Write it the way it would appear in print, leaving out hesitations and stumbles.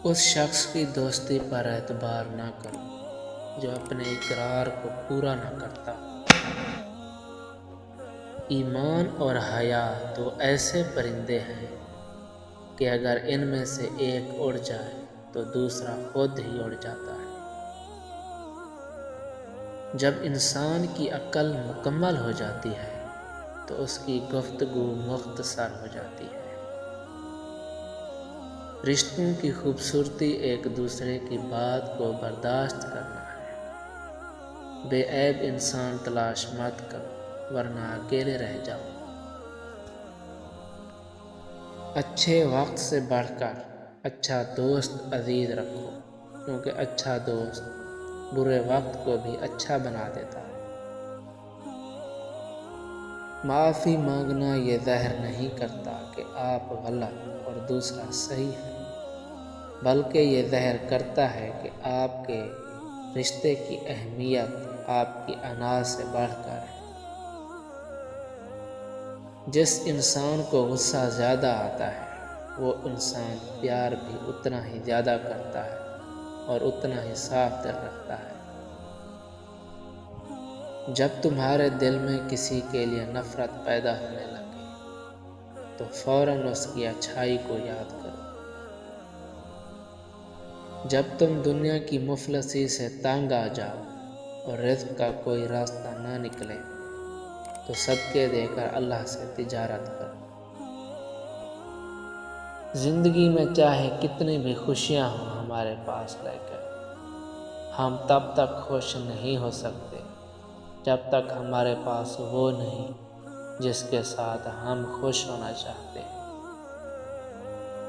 اس شخص کی دوستی پر اعتبار نہ کرو جو اپنے اقرار کو پورا نہ کرتا۔ ایمان اور حیا دو ایسے پرندے ہیں کہ اگر ان میں سے ایک اڑ جائے تو دوسرا خود ہی اڑ جاتا ہے۔ جب انسان کی عقل مکمل ہو جاتی ہے تو اس کی گفتگو مختصر ہو جاتی ہے۔ رشتوں کی خوبصورتی ایک دوسرے کی بات کو برداشت کرنا ہے۔ بے عیب انسان تلاش مت کرو ورنہ اکیلے رہ جاؤ۔ اچھے وقت سے بڑھ کر اچھا دوست عزیز رکھو، کیونکہ اچھا دوست برے وقت کو بھی اچھا بنا دیتا ہے۔ معافی مانگنا یہ ظاہر نہیں کرتا کہ آپ غلط اور دوسرا صحیح ہے، بلکہ یہ ظاہر کرتا ہے کہ آپ کے رشتے کی اہمیت آپ کی انا سے بڑھ کر ہے۔ جس انسان کو غصہ زیادہ آتا ہے وہ انسان پیار بھی اتنا ہی زیادہ کرتا ہے اور اتنا ہی صاف دل رکھتا ہے۔ جب تمہارے دل میں کسی کے لیے نفرت پیدا ہونے لگے تو فوراً اس کی اچھائی کو یاد کرو۔ جب تم دنیا کی مفلسی سے تنگ آ جاؤ اور رزق کا کوئی راستہ نہ نکلے تو صدقے دے کر اللہ سے تجارت کرو۔ زندگی میں چاہے کتنی بھی خوشیاں ہوں ہمارے پاس، لیکن ہم تب تک خوش نہیں ہو سکتے جب تک ہمارے پاس وہ نہیں جس کے ساتھ ہم خوش ہونا چاہتے ہیں۔